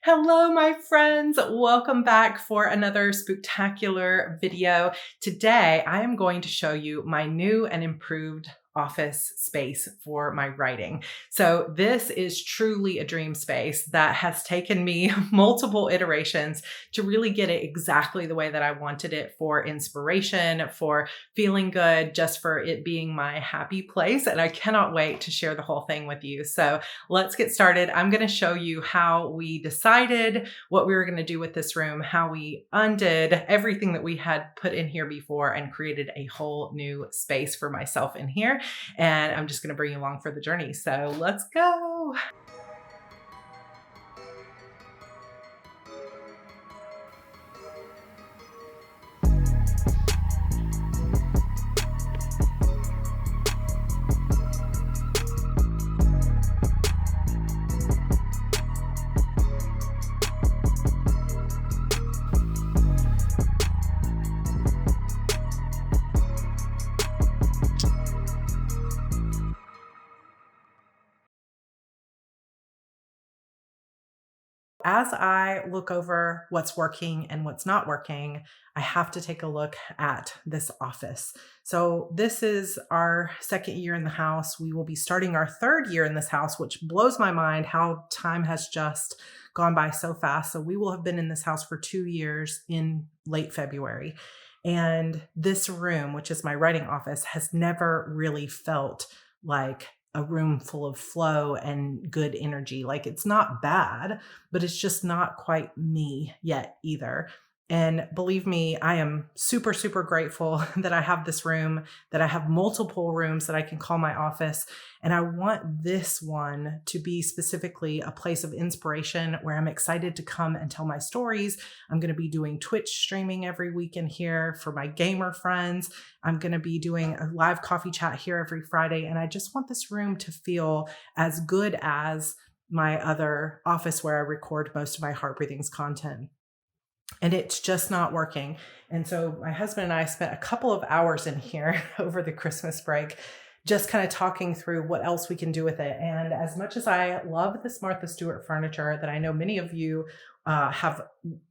Hello, my friends. Welcome back for another spooktacular video. Today, I am going to show you my new and improved office space for my writing. So this is truly a dream space that has taken me multiple iterations to really get it exactly the way that I wanted it, for inspiration, for feeling good, just for it being my happy place. And I cannot wait to share the whole thing with you. So let's get started. I'm going to show you how we decided what we were going to do with this room, how we undid everything that we had put in here before and created a whole new space for myself in here. And I'm just going to bring you along for the journey. So let's go. As I look over what's working and what's not working, I have to take a look at this office. So this is our second year in the house. We will be starting our third year in this house, which blows my mind how time has just gone by so fast. So we will have been in this house for 2 years in late February. And this room, which is my writing office, has never really felt like a room full of flow and good energy. Like, it's not bad, but it's just not quite me yet either. And believe me, I am super, super grateful that I have this room, that I have multiple rooms that I can call my office. And I want this one to be specifically a place of inspiration where I'm excited to come and tell my stories. I'm going to be doing Twitch streaming every week in here for my gamer friends. I'm going to be doing a live coffee chat here every Friday. And I just want this room to feel as good as my other office where I record most of my Heart Breathings content. And it's just not working. And so my husband and I spent a couple of hours in here over the Christmas break, just kind of talking through what else we can do with it. And as much as I love this Martha Stewart furniture that I know many of you have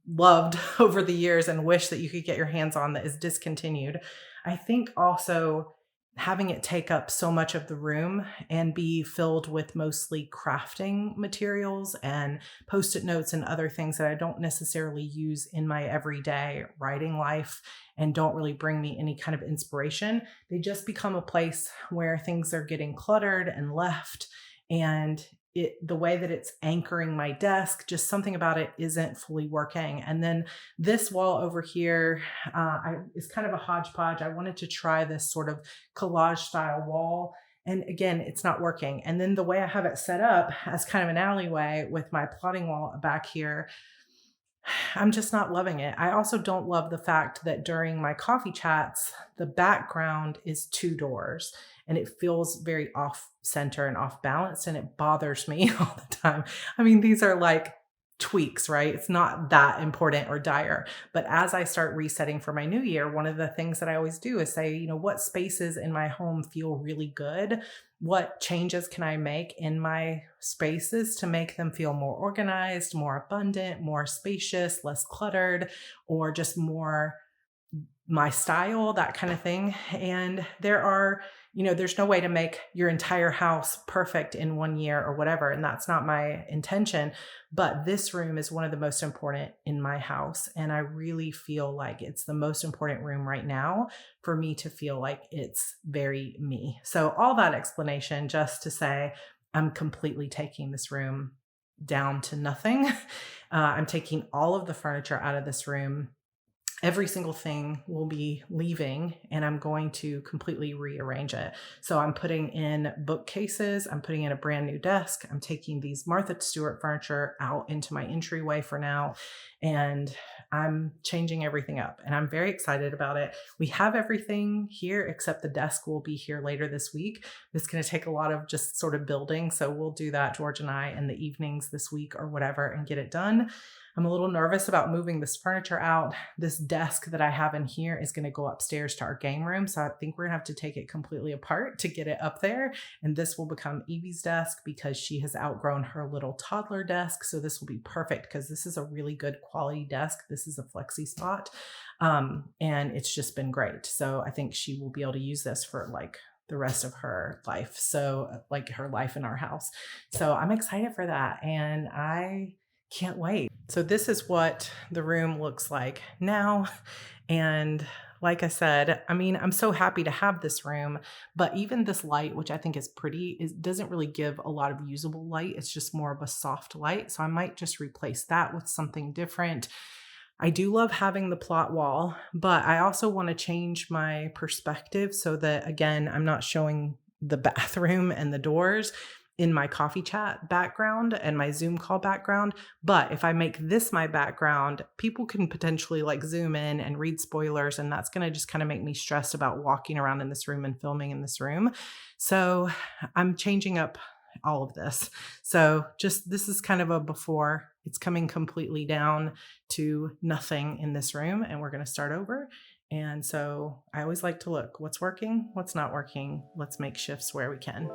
loved over the years and wish that you could get your hands on, that is discontinued, I think also having it take up so much of the room and be filled with mostly crafting materials and post-it notes and other things that I don't necessarily use in my everyday writing life and don't really bring me any kind of inspiration, they just become a place where things are getting cluttered and left. And the way that it's anchoring my desk, just something about it isn't fully working. And then this wall over here is kind of a hodgepodge. I wanted to try this sort of collage style wall. And again, it's not working. And then the way I have it set up as kind of an alleyway with my plotting wall back here, I'm just not loving it. I also don't love the fact that during my coffee chats, the background is 2 doors and it feels very off center and off balance, and it bothers me all the time. I mean, these are like tweaks, right? It's not that important or dire. But as I start resetting for my new year, one of the things that I always do is say, what spaces in my home feel really good? What changes can I make in my spaces to make them feel more organized, more abundant, more spacious, less cluttered, or just more my style, that kind of thing. And there's no way to make your entire house perfect in 1 year or whatever. And that's not my intention. But this room is one of the most important in my house. And I really feel like it's the most important room right now for me to feel like it's very me. So all that explanation just to say, I'm completely taking this room down to nothing. I'm taking all of the furniture out of this room. Every single thing will be leaving, and I'm going to completely rearrange it. So I'm putting in bookcases. I'm putting in a brand new desk. I'm taking these Martha Stewart furniture out into my entryway for now, and I'm changing everything up, and I'm very excited about it. We have everything here except the desk will be here later this week. It's going to take a lot of just sort of building. So we'll do that, George and I, in the evenings this week or whatever, and get it done. I'm a little nervous about moving this furniture out. This desk that I have in here is going to go upstairs to our game room. So I think we're going to have to take it completely apart to get it up there. And this will become Evie's desk because she has outgrown her little toddler desk. So this will be perfect because this is a really good quality desk. This is a flexi spot. And it's just been great. So I think she will be able to use this for like the rest of her life. So like her life in our house. So I'm excited for that. And I can't wait. So this is what the room looks like now. And like I said, I mean, I'm so happy to have this room, but even this light, which I think is pretty, it doesn't really give a lot of usable light. It's just more of a soft light. So I might just replace that with something different. I do love having the plot wall, but I also want to change my perspective so that, again, I'm not showing the bathroom and the doors in my coffee chat background and my Zoom call background. But if I make this my background, people can potentially like zoom in and read spoilers. And that's going to just kind of make me stressed about walking around in this room and filming in this room. So I'm changing up all of this. So just this is kind of a before. It's coming completely down to nothing in this room, and we're going to start over. And so I always like to look what's working, what's not working. Let's make shifts where we can.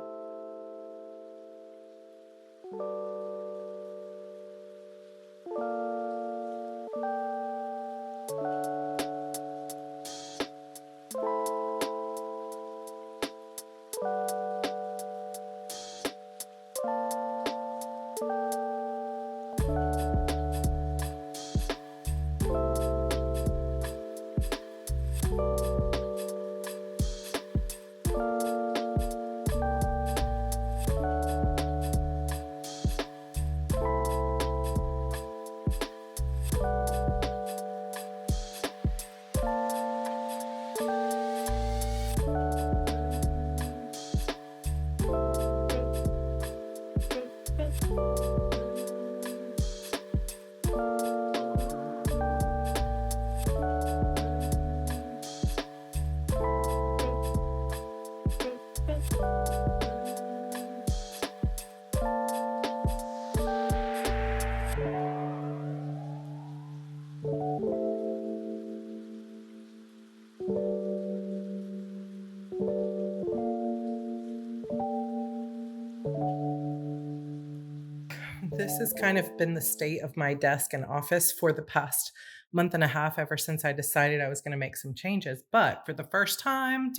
This has kind of been the state of my desk and office for the past month and a half, ever since I decided I was going to make some changes. But for the first time,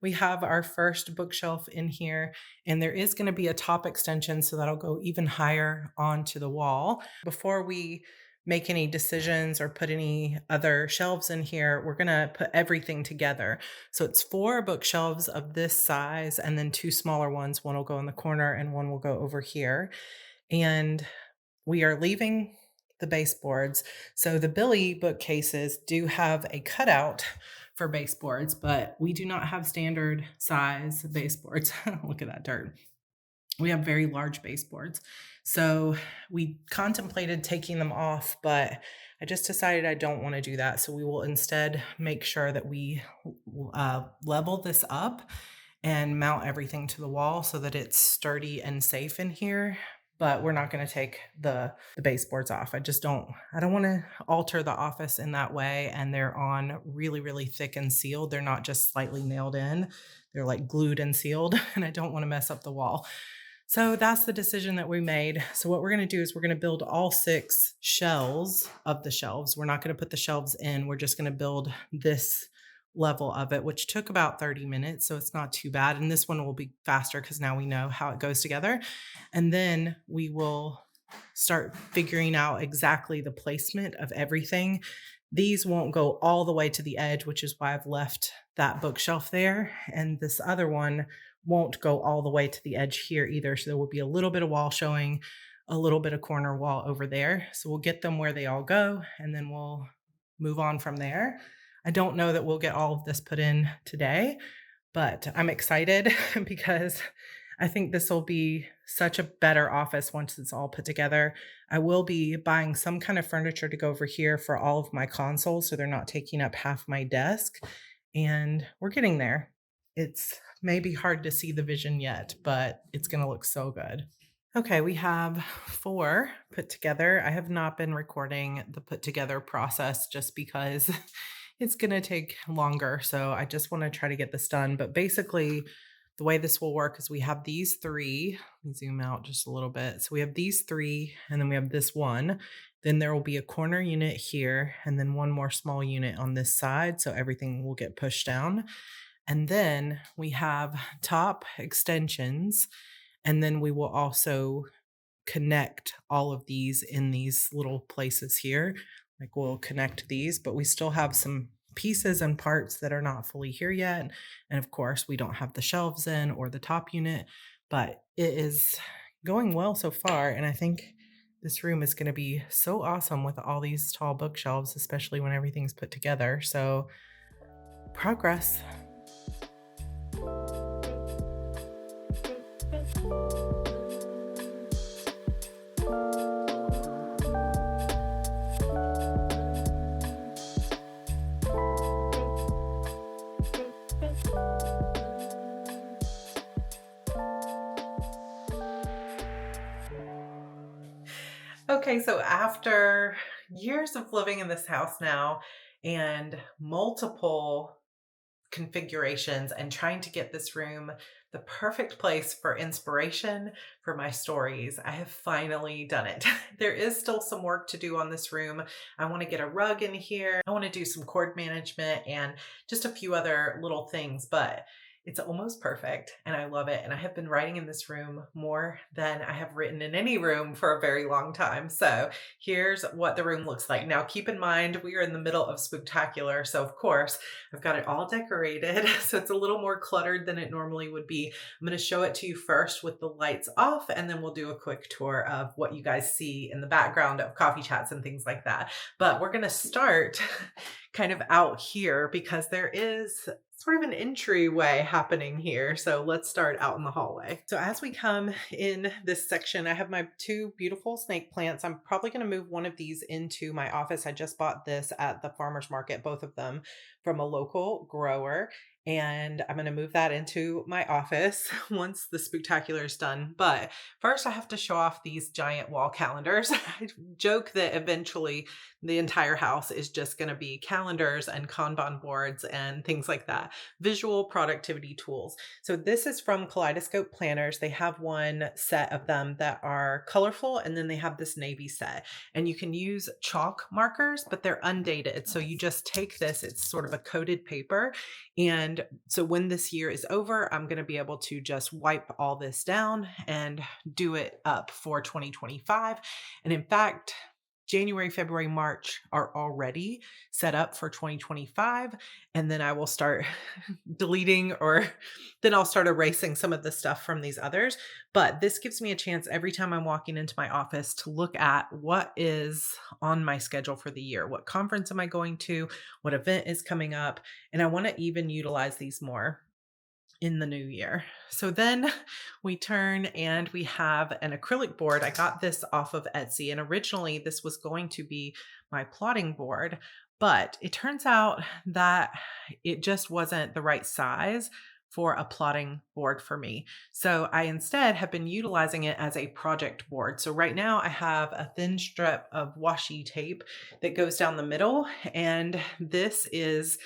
we have our first bookshelf in here, and there is going to be a top extension, so that'll go even higher onto the wall. Before we make any decisions or put any other shelves in here, we're going to put everything together. So it's 4 bookshelves of this size and then 2 smaller ones. One will go in the corner and one will go over here. And we are leaving the baseboards. So the Billy bookcases do have a cutout for baseboards, but we do not have standard size baseboards. Look at that dirt. We have very large baseboards. So we contemplated taking them off, but I just decided I don't want to do that. So we will instead make sure that we level this up and mount everything to the wall so that it's sturdy and safe in here. But we're not going to take the baseboards off. I don't want to alter the office in that way. And they're on really, really thick and sealed. They're not just slightly nailed in. They're like glued and sealed, and I don't want to mess up the wall. So that's the decision that we made. So what we're going to do is we're going to build all 6 shelves of the shelves. We're not going to put the shelves in. We're just going to build this level of it, which took about 30 minutes. So it's not too bad. And this one will be faster because now we know how it goes together. And then we will start figuring out exactly the placement of everything. These won't go all the way to the edge, which is why I've left that bookshelf there. And this other one won't go all the way to the edge here either. So there will be a little bit of wall showing, a little bit of corner wall over there. So we'll get them where they all go, and then we'll move on from there. I don't know that we'll get all of this put in today, but I'm excited because I think this will be such a better office once it's all put together. I will be buying some kind of furniture to go over here for all of my consoles so they're not taking up half my desk, and we're getting there. It's maybe hard to see the vision yet, but it's going to look so good. Okay, we have 4 put together. I have not been recording the put together process just because it's gonna take longer, so I just wanna try to get this done, but basically, the way this will work is we have these 3. Let me zoom out just a little bit. So we have these 3, and then we have this 1. Then there will be a corner unit here, and then 1 more small unit on this side, so everything will get pushed down. And then we have top extensions, and then we will also connect all of these in these little places here. Like we'll connect these, but we still have some pieces and parts that are not fully here yet. And of course, we don't have the shelves in or the top unit, but it is going well so far. And I think this room is going to be so awesome with all these tall bookshelves, especially when everything's put together. So, progress. Okay, so after years of living in this house now and multiple configurations and trying to get this room the perfect place for inspiration for my stories, I have finally done it. There is still some work to do on this room. I want to get a rug in here. I want to do some cord management and just a few other little things, but it's almost perfect and I love it. And I have been writing in this room more than I have written in any room for a very long time. So here's what the room looks like. Now, keep in mind, we are in the middle of Spooktacular. So of course, I've got it all decorated. So it's a little more cluttered than it normally would be. I'm going to show it to you first with the lights off, and then we'll do a quick tour of what you guys see in the background of coffee chats and things like that. But we're going to start kind of out here because there is sort of an entryway happening here. So let's start out in the hallway. So as we come in this section, I have my 2 beautiful snake plants. I'm probably going to move one of these into my office. I just bought this at the farmer's market, both of them from a local grower. And I'm going to move that into my office once the Spooktacular is done. But first, I have to show off these giant wall calendars. I joke that eventually the entire house is just going to be calendars and Kanban boards and things like that. Visual productivity tools. So this is from Kaleidoscope Planners. They have one set of them that are colorful, and then they have this navy set. And you can use chalk markers, but they're undated. So you just take this, it's sort of a coated paper. And so when this year is over, I'm going to be able to just wipe all this down and do it up for 2025. And in fact, January, February, March are already set up for 2025. And then I will start deleting, or then I'll start erasing some of the stuff from these others. But this gives me a chance every time I'm walking into my office to look at what is on my schedule for the year. What conference am I going to? What event is coming up? And I want to even utilize these more in the new year. So then we turn and we have an acrylic board. I got this off of Etsy, and originally this was going to be my plotting board, but it turns out that it just wasn't the right size for a plotting board for me. So I instead have been utilizing it as a project board. So right now I have a thin strip of washi tape that goes down the middle, and this is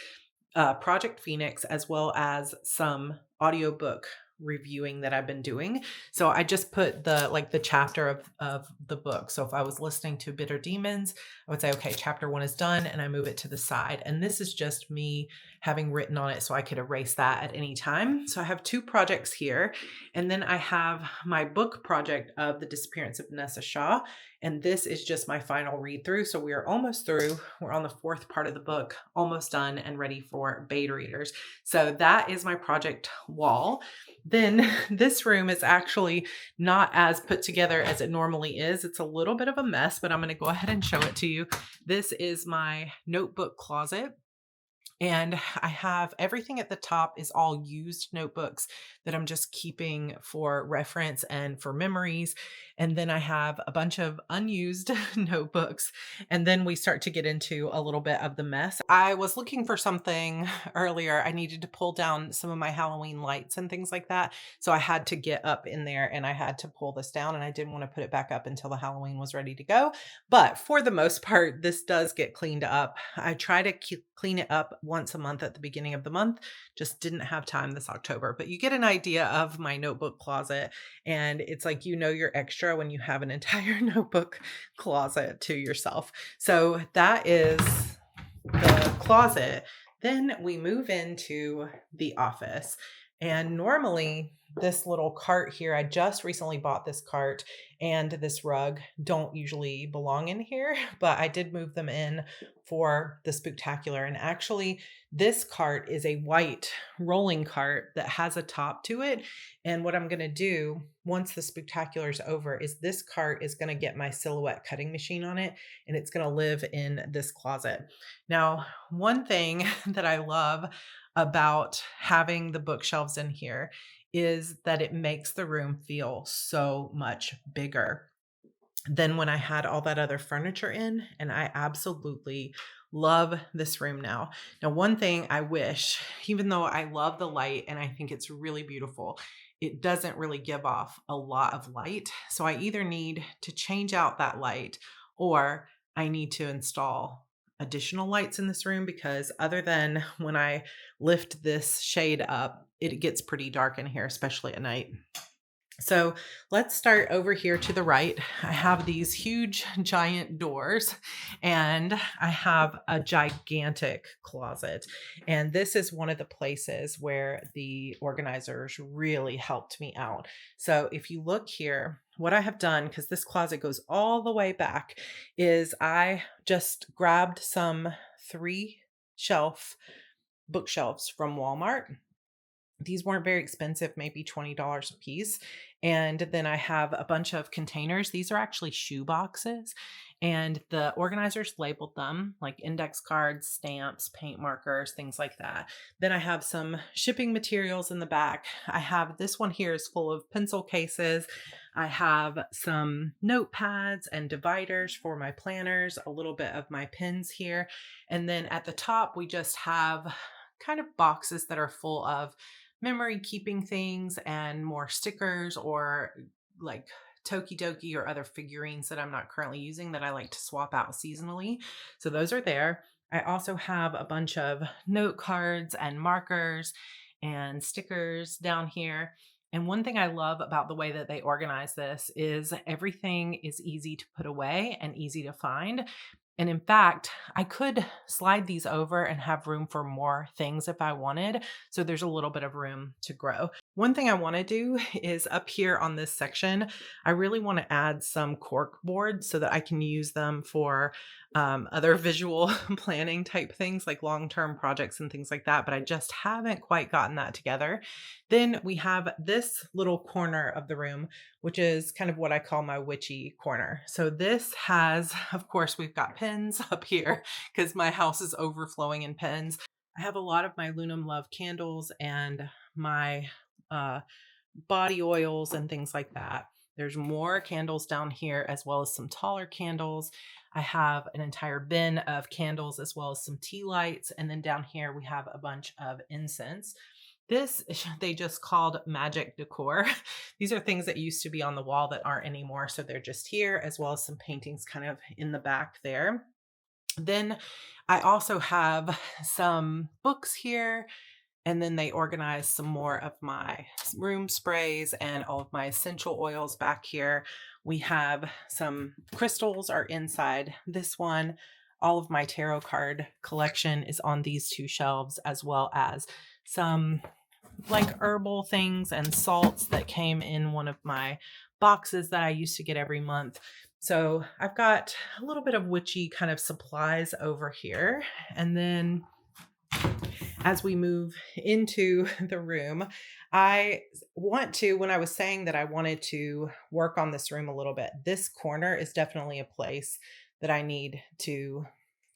Project Phoenix, as well as some audiobook reviewing that I've been doing. So I just put the chapter of the book. So if I was listening to Bitter Demons, I would say, okay, chapter 1 is done, and I move it to the side. And this is just me having written on it so I could erase that at any time. So I have 2 projects here. And then I have my book project of The Disappearance of Vanessa Shaw. And this is just my final read through. So we are almost through. We're on the 4th part of the book, almost done and ready for beta readers. So that is my project wall. Then this room is actually not as put together as it normally is. It's a little bit of a mess, but I'm going to go ahead and show it to you. This is my notebook closet. And I have everything at the top is all used notebooks that I'm just keeping for reference and for memories. And then I have a bunch of unused notebooks. And then we start to get into a little bit of the mess. I was looking for something earlier. I needed to pull down some of my Halloween lights and things like that. So I had to get up in there and I had to pull this down, and I didn't want to put it back up until the Halloween was ready to go. But for the most part, this does get cleaned up. I try to clean it up once a month at the beginning of the month. Just didn't have time this October. But you get an idea of my notebook closet. And it's like, you're extra when you have an entire notebook closet to yourself. So that is the closet. Then we move into the office. And normally, this little cart here, I just recently bought this cart and this rug don't usually belong in here, but I did move them in for the Spooktacular. And actually, this cart is a white rolling cart that has a top to it. And what I'm going to do once the Spooktacular is over is this cart is going to get my silhouette cutting machine on it, and it's going to live in this closet. Now, one thing that I love about having the bookshelves in here is that it makes the room feel so much bigger than when I had all that other furniture in. And I absolutely love this room now. Now, one thing I wish, even though I love the light and I think it's really beautiful, it doesn't really give off a lot of light. So I either need to change out that light or I need to install additional lights in this room, because other than when I lift this shade up, it gets pretty dark in here, especially at night. So let's start over here to the right. I have these huge giant doors and I have a gigantic closet. And this is one of the places where the organizers really helped me out. So if you look here, what I have done, because this closet goes all the way back, is I just grabbed some 3 shelf bookshelves from Walmart. These weren't very expensive, maybe $20 a piece. And then I have a bunch of containers. These are actually shoe boxes. And the organizers labeled them like index cards, stamps, paint markers, things like that. Then I have some shipping materials in the back. I have this one here is full of pencil cases. I have some notepads and dividers for my planners, a little bit of my pens here. And then at the top, we just have kind of boxes that are full of memory keeping things and more stickers or like Tokidoki or other figurines that I'm not currently using that I like to swap out seasonally. So those are there. I also have a bunch of note cards and markers and stickers down here. And one thing I love about the way that they organize this is everything is easy to put away and easy to find. And in fact, I could slide these over and have room for more things if I wanted. So there's a little bit of room to grow. One thing I want to do is up here on this section, I really want to add some cork boards so that I can use them for other visual planning type things like long-term projects and things like that. But I just haven't quite gotten that together. Then we have this little corner of the room, which is kind of what I call my witchy corner. So this has, of course, we've got pens up here because my house is overflowing in pens. I have a lot of my Lunum Love candles and my uh, body oils and things like that. There's more candles down here as well as some taller candles. I have an entire bin of candles as well as some tea lights. And then down here we have a bunch of incense. This they just called magic decor. These are things that used to be on the wall that aren't anymore. So they're just here, as well as some paintings kind of in the back there. Then I also have some books here. And then they organize some more of my room sprays and all of my essential oils back here. We have some crystals are inside this one. All of my tarot card collection is on these 2 shelves, as well as some like herbal things and salts that came in one of my boxes that I used to get every month. So I've got a little bit of witchy kind of supplies over here. And then as we move into the room, when I was saying that I wanted to work on this room a little bit, this corner is definitely a place that I need to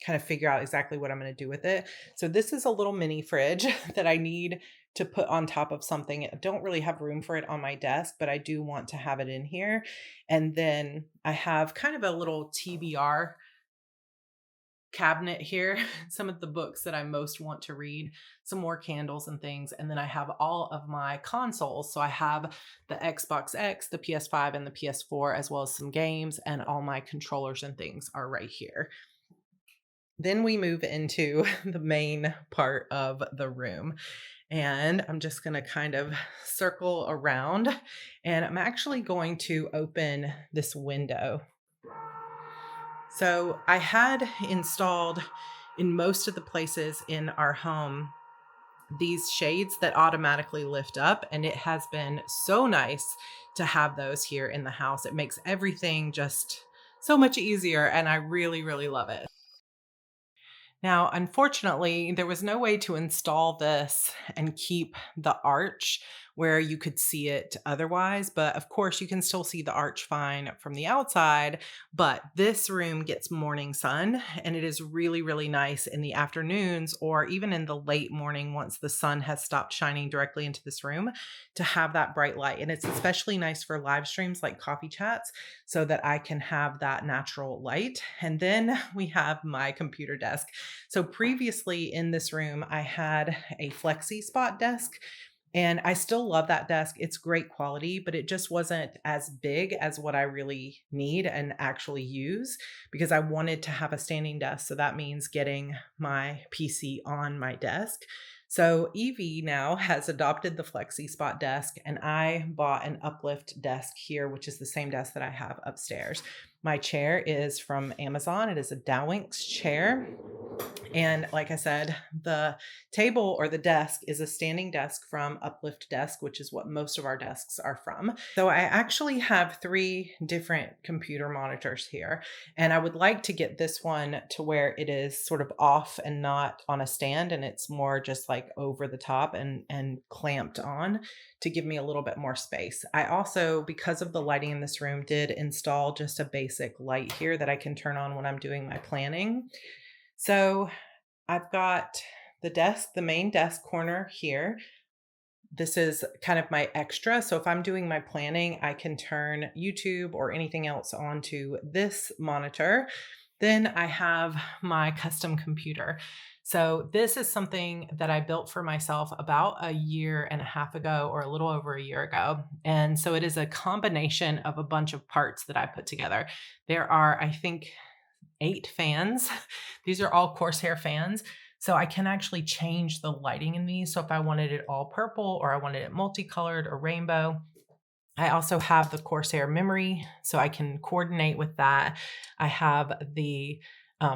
kind of figure out exactly what I'm going to do with it. So this is a little mini fridge that I need to put on top of something. I don't really have room for it on my desk, but I do want to have it in here. And then I have kind of a little TBR cabinet here, some of the books that I most want to read, some more candles and things. And then I have all of my consoles. So I have the Xbox X, the PS5, and the PS4, as well as some games, and all my controllers and things are right here. Then we move into the main part of the room. And I'm just going to kind of circle around, and I'm actually going to open this window. So I had installed in most of the places in our home these shades that automatically lift up, and it has been so nice to have those here in the house. It makes everything just so much easier, and I really, really love it. Now, unfortunately, there was no way to install this and keep the arch where you could see it otherwise. But of course, you can still see the arch fine from the outside. But this room gets morning sun, and it is really, really nice in the afternoons or even in the late morning once the sun has stopped shining directly into this room to have that bright light. And it's especially nice for live streams like coffee chats so that I can have that natural light. And then we have my computer desk. So previously in this room, I had a flexi spot desk, and I still love that desk. It's great quality, but it just wasn't as big as what I really need and actually use because I wanted to have a standing desk. So that means getting my PC on my desk. So Evie now has adopted the flexi spot desk, and I bought an uplift desk here, which is the same desk that I have upstairs. My chair is from Amazon. It is a Dowinks chair. And like I said, the table or the desk is a standing desk from Uplift Desk, which is what most of our desks are from. So I actually have 3 different computer monitors here, and I would like to get this one to where it is sort of off and not on a stand, and it's more just like over the top and clamped on to give me a little bit more space. I also, because of the lighting in this room, did install just a basic light here that I can turn on when I'm doing my planning. So I've got the desk, the main desk corner here. This is kind of my extra. So if I'm doing my planning, I can turn YouTube or anything else onto this monitor. Then I have my custom computer. So this is something that I built for myself about a year and a half ago, or a little over a year ago. And so it is a combination of a bunch of parts that I put together. There are, I think, 8 fans. These are all Corsair fans. So I can actually change the lighting in these. So if I wanted it all purple or I wanted it multicolored or rainbow. I also have the Corsair memory, so I can coordinate with that. I have the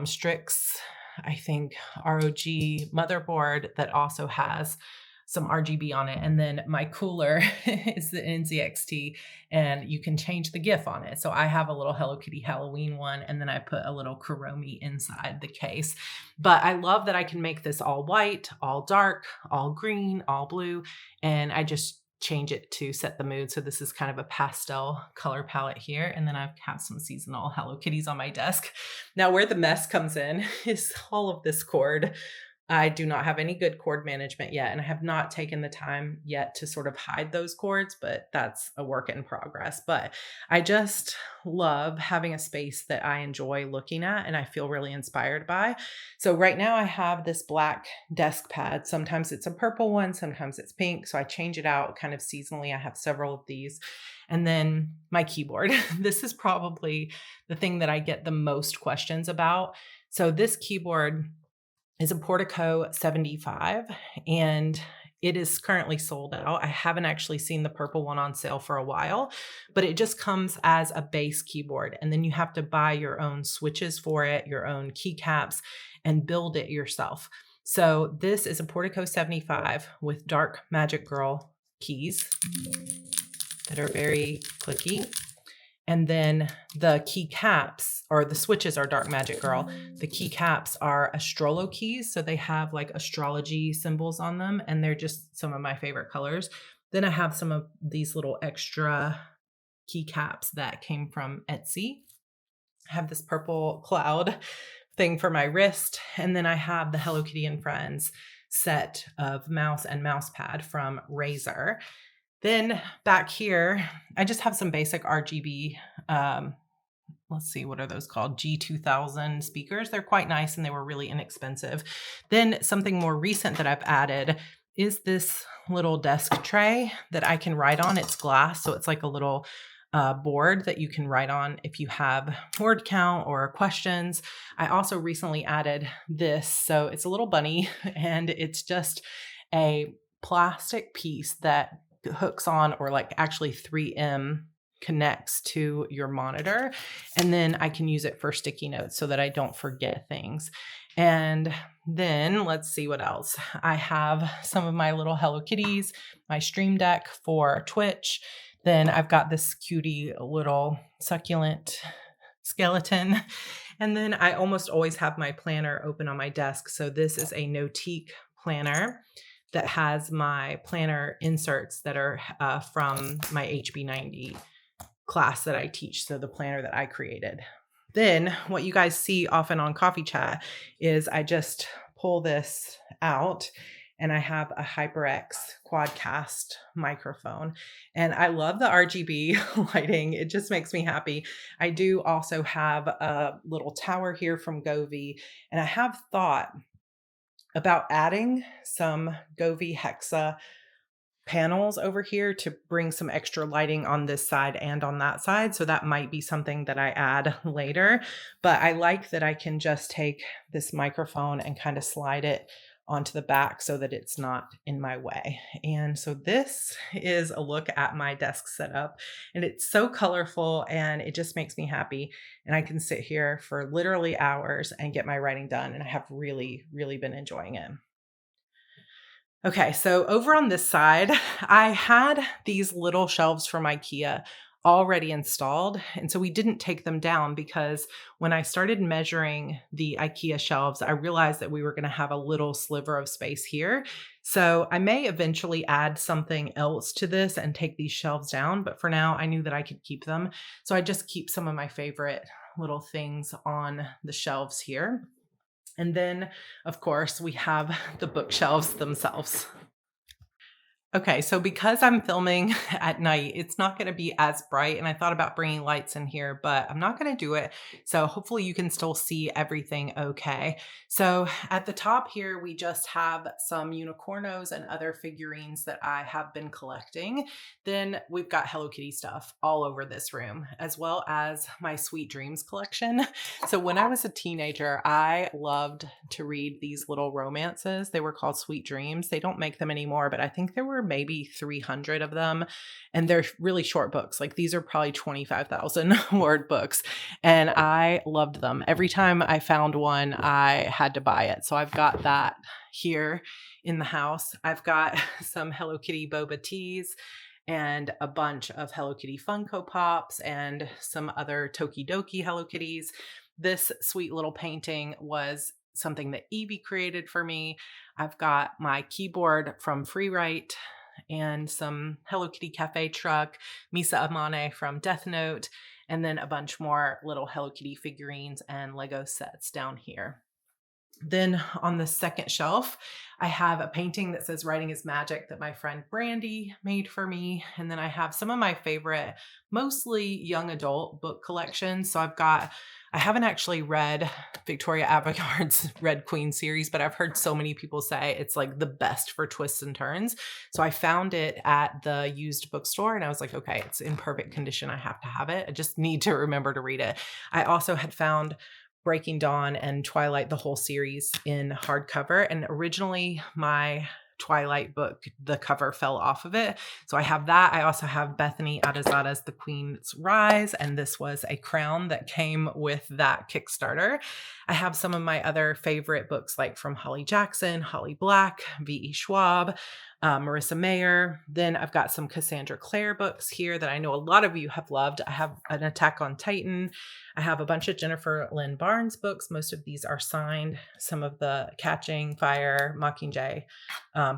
Strix, I think, ROG motherboard that also has some RGB on it. And then my cooler is the NZXT, and you can change the GIF on it. So I have a little Hello Kitty Halloween one, and then I put a little Kuromi inside the case. But I love that I can make this all white, all dark, all green, all blue, and I just change it to set the mood. So this is kind of a pastel color palette here. And then I have some seasonal Hello Kitties on my desk. Now where the mess comes in is all of this cord. I do not have any good cord management yet, and I have not taken the time yet to sort of hide those cords, but that's a work in progress. But I just love having a space that I enjoy looking at and I feel really inspired by. So right now I have this black desk pad. Sometimes it's a purple one, sometimes it's pink. So I change it out kind of seasonally. I have several of these. And then my keyboard. This is probably the thing that I get the most questions about. So this keyboard is a Portico 75, and it is currently sold out. I haven't actually seen the purple one on sale for a while, but it just comes as a base keyboard. And then you have to buy your own switches for it, your own keycaps, and build it yourself. So this is a Portico 75 with Dark Magic Girl keys that are very clicky. And then the keycaps, or the switches, are Dark Magic Girl. The keycaps are Astrolo keys. So they have like astrology symbols on them, and they're just some of my favorite colors. Then I have some of these little extra keycaps that came from Etsy. I have this purple cloud thing for my wrist. And then I have the Hello Kitty and Friends set of mouse and mouse pad from Razer. Then back here, I just have some basic RGB, let's see, what are those called? G2000 speakers. They're quite nice and they were really inexpensive. Then something more recent that I've added is this little desk tray that I can write on. It's glass, so it's like a little board that you can write on if you have word count or questions. I also recently added this. So it's a little bunny and it's just a plastic piece that hooks on, or like actually 3M connects to your monitor. And then I can use it for sticky notes so that I don't forget things. And then let's see what else. I have some of my little Hello Kitties, my Stream Deck for Twitch. Then I've got this cutie little succulent skeleton. And then I almost always have my planner open on my desk. So this is a Notique planner that has my planner inserts that are from my HB90 class that I teach. So the planner that I created. Then what you guys see often on Coffee Chat is I just pull this out and I have a HyperX Quadcast microphone. And I love the RGB lighting. It just makes me happy. I do also have a little tower here from Govee, and I have thought about adding some Govee Hexa panels over here to bring some extra lighting on this side and on that side. So that might be something that I add later, but I like that I can just take this microphone and kind of slide it onto the back so that it's not in my way. And so this is a look at my desk setup, and it's so colorful and it just makes me happy. And I can sit here for literally hours and get my writing done. And I have really, really been enjoying it. Okay, so over on this side, I had these little shelves from IKEA already installed. And so we didn't take them down because when I started measuring the IKEA shelves, I realized that we were going to have a little sliver of space here. So I may eventually add something else to this and take these shelves down. But for now, I knew that I could keep them. So I just keep some of my favorite little things on the shelves here. And then, of course, we have the bookshelves themselves. Okay, so because I'm filming at night, it's not going to be as bright. And I thought about bringing lights in here, but I'm not going to do it. So hopefully you can still see everything okay. So at the top here, we just have some unicornos and other figurines that I have been collecting. Then we've got Hello Kitty stuff all over this room, as well as my Sweet Dreams collection. So when I was a teenager, I loved to read these little romances. They were called Sweet Dreams. They don't make them anymore, but I think there were maybe 300 of them, and they're really short books. Like these are probably 25,000 word books, and I loved them. Every time I found one, I had to buy it. So I've got that here in the house. I've got some Hello Kitty boba teas and a bunch of Hello Kitty Funko Pops and some other Tokidoki Hello Kitties. This sweet little painting was something that Evie created for me. I've got my keyboard from Freewrite and some Hello Kitty Cafe truck, Misa Amane from Death Note, and then a bunch more little Hello Kitty figurines and Lego sets down here. Then on the second shelf, I have a painting that says "Writing is Magic" that my friend Brandy made for me. And then I have some of my favorite, mostly young adult book collections. So I haven't actually read Victoria Aveyard's Red Queen series, but I've heard so many people say it's like the best for twists and turns. So I found it at the used bookstore and I was like, okay, it's in perfect condition. I have to have it. I just need to remember to read it. I also had found Breaking Dawn and Twilight, the whole series, in hardcover. And originally my Twilight book, the cover fell off of it. So I have that. I also have Bethany Adazada's The Queen's Rise, and this was a crown that came with that Kickstarter. I have some of my other favorite books like from Holly Jackson, Holly Black, V.E. Schwab, Marissa Mayer. Then I've got some Cassandra Clare books here that I know a lot of you have loved. I have an Attack on Titan. I have a bunch of Jennifer Lynn Barnes books. Most of these are signed. Some of the Catching Fire, Mockingjay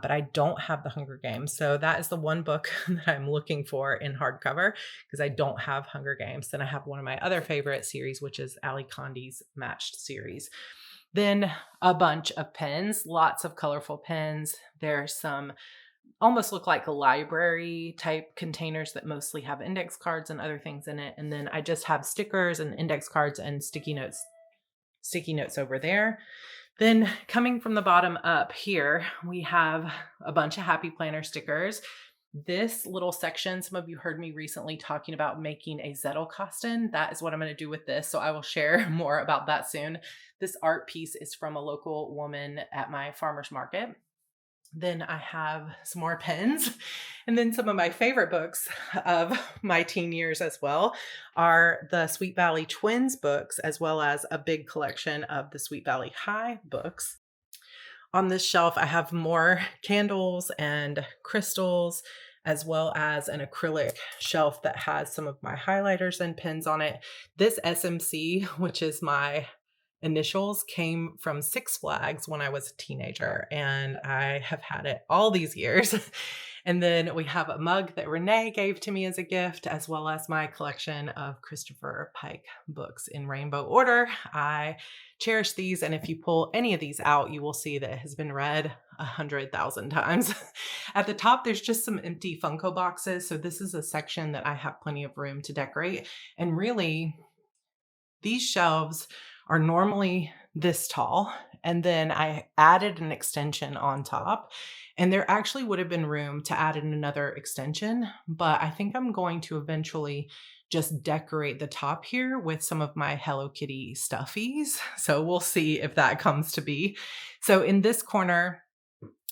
but I don't have the Hunger Games. So that is the one book that I'm looking for in hardcover because I don't have Hunger Games. Then I have one of my other favorite series, which is Ali Condi's Matched series. Then a bunch of pens, lots of colorful pens. There's some almost look like library type containers that mostly have index cards and other things in it. And then I just have stickers and index cards and sticky notes over there. Then coming from the bottom up here, we have a bunch of Happy Planner stickers. This little section, some of you heard me recently talking about making a Zettelkasten. That is what I'm going to do with this. So I will share more about that soon. This art piece is from a local woman at my farmer's market. Then I have some more pens. And then some of my favorite books of my teen years as well are the Sweet Valley Twins books, as well as a big collection of the Sweet Valley High books. On this shelf, I have more candles and crystals, as well as an acrylic shelf that has some of my highlighters and pens on it. This SMC, which is my initials, came from Six Flags when I was a teenager, and I have had it all these years. And then we have a mug that Renee gave to me as a gift, as well as my collection of Christopher Pike books in rainbow order. I cherish these, and if you pull any of these out, you will see that it has been read 100,000 times. At the top, there's just some empty Funko boxes. So this is a section that I have plenty of room to decorate. And really, these shelves are normally this tall. And then I added an extension on top, and there actually would have been room to add in another extension, but I think I'm going to eventually just decorate the top here with some of my Hello Kitty stuffies. So we'll see if that comes to be. So in this corner,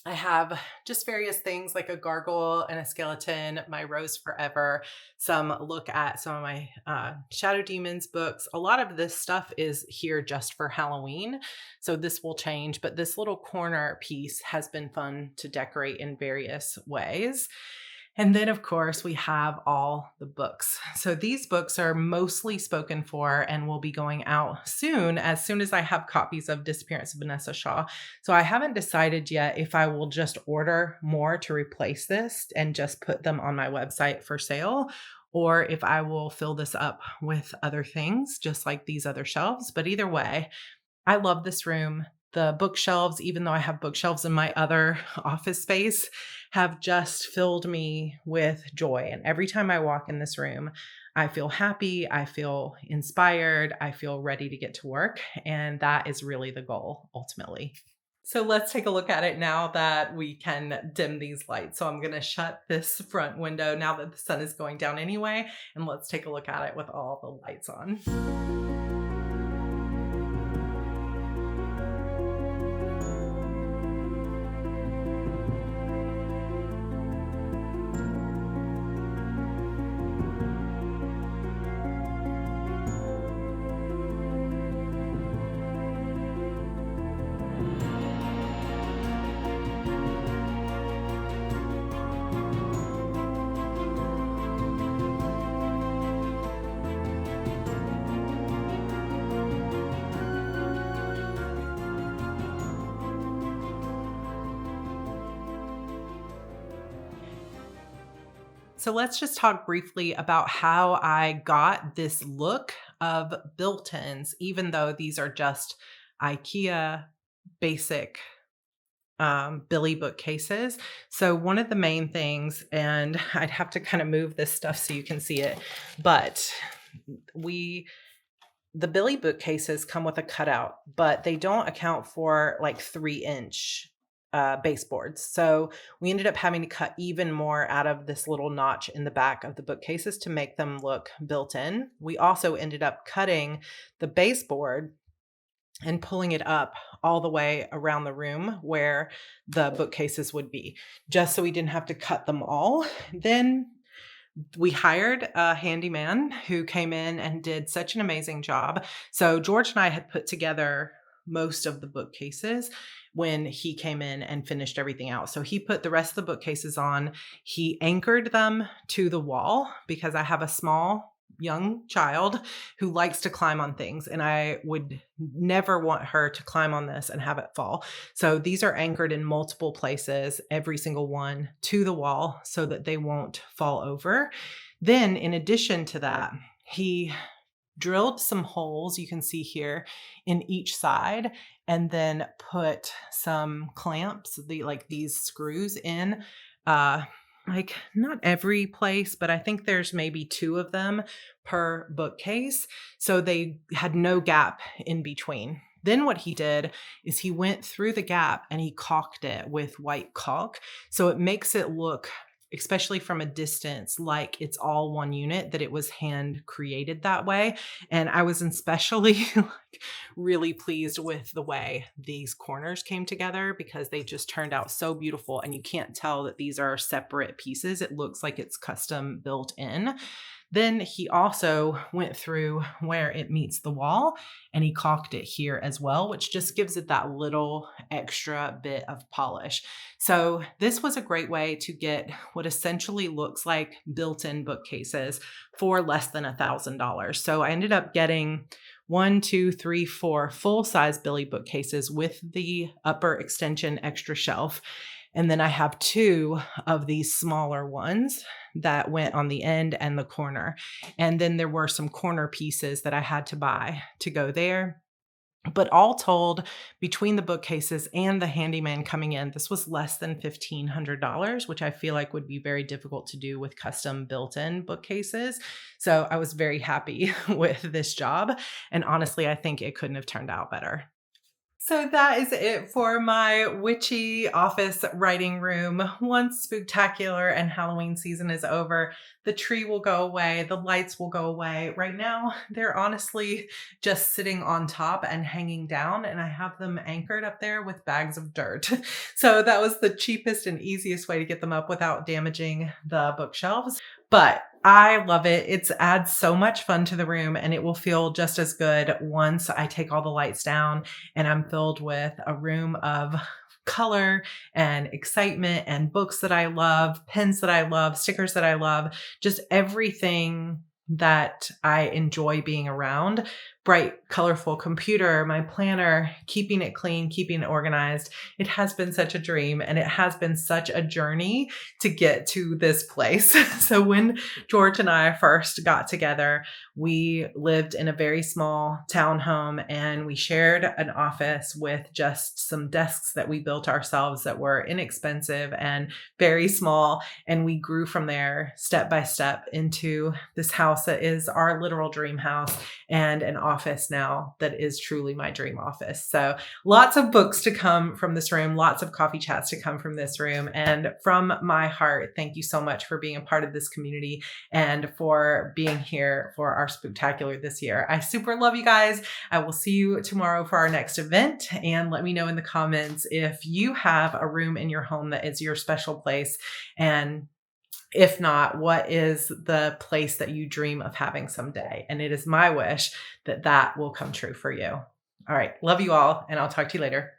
I have just various things like a gargoyle and a skeleton, my Rose Forever, some look at some of my Shadow Demons books. A lot of this stuff is here just for Halloween, so this will change, but this little corner piece has been fun to decorate in various ways. And then, of course, we have all the books. So these books are mostly spoken for and will be going out soon as I have copies of Disappearance of Vanessa Shaw. So I haven't decided yet if I will just order more to replace this and just put them on my website for sale, or if I will fill this up with other things, just like these other shelves. But either way, I love this room. The bookshelves, even though I have bookshelves in my other office space, have just filled me with joy. And every time I walk in this room, I feel happy, I feel inspired, I feel ready to get to work. And that is really the goal, ultimately. So let's take a look at it now that we can dim these lights. So I'm going to shut this front window now that the sun is going down anyway, and let's take a look at it with all the lights on. So let's just talk briefly about how I got this look of built-ins, even though these are just IKEA basic Billy bookcases. So one of the main things, and I'd have to kind of move this stuff so you can see it, but the Billy bookcases come with a cutout, but they don't account for like 3-inch baseboards. So we ended up having to cut even more out of this little notch in the back of the bookcases to make them look built in. We also ended up cutting the baseboard and pulling it up all the way around the room where the bookcases would be, just so we didn't have to cut them all. Then we hired a handyman who came in and did such an amazing job. So George and I had put together most of the bookcases when he came in and finished everything out. So he put the rest of the bookcases on. He anchored them to the wall because I have a small young child who likes to climb on things, and I would never want her to climb on this and have it fall. So these are anchored in multiple places, every single one to the wall so that they won't fall over. Then in addition to that, he drilled some holes you can see here in each side, and then put some clamps, like these screws in, like not every place, but I think there's maybe 2 of them per bookcase. So they had no gap in between. Then what he did is he went through the gap and he caulked it with white caulk. So it makes it look, especially from a distance, like it's all one unit, that it was hand created that way. And I was especially like really pleased with the way these corners came together, because they just turned out so beautiful, and you can't tell that these are separate pieces. It looks like it's custom built in. Then he also went through where it meets the wall and he caulked it here as well, which just gives it that little extra bit of polish. So this was a great way to get what essentially looks like built-in bookcases for less than $1,000. So I ended up getting 1, 2, 3, 4 full-size Billy bookcases with the upper extension extra shelf. And then I have 2 of these smaller ones that went on the end and the corner. And then there were some corner pieces that I had to buy to go there. But all told, between the bookcases and the handyman coming in, this was less than $1,500, which I feel like would be very difficult to do with custom built-in bookcases. So I was very happy with this job. And honestly, I think it couldn't have turned out better. So that is it for my witchy office writing room. Once Spooktacular and Halloween season is over, the tree will go away, the lights will go away. Right now, they're honestly just sitting on top and hanging down, and I have them anchored up there with bags of dirt. So that was the cheapest and easiest way to get them up without damaging the bookshelves. But I love it. It adds so much fun to the room, and it will feel just as good once I take all the lights down and I'm filled with a room of color and excitement and books that I love, pens that I love, stickers that I love, just everything that I enjoy being around. Bright, colorful computer, my planner, keeping it clean, keeping it organized. It has been such a dream, and it has been such a journey to get to this place. So when George and I first got together, we lived in a very small townhome, and we shared an office with just some desks that we built ourselves that were inexpensive and very small. And we grew from there step by step into this house that is our literal dream house, and an office now that is truly my dream office. So lots of books to come from this room, lots of coffee chats to come from this room. And from my heart, thank you so much for being a part of this community and for being here for our Spooktacular this year. I super love you guys. I will see you tomorrow for our next event, and let me know in the comments if you have a room in your home that is your special place, and if not, what is the place that you dream of having someday? And it is my wish that that will come true for you. All right. Love you all, and I'll talk to you later.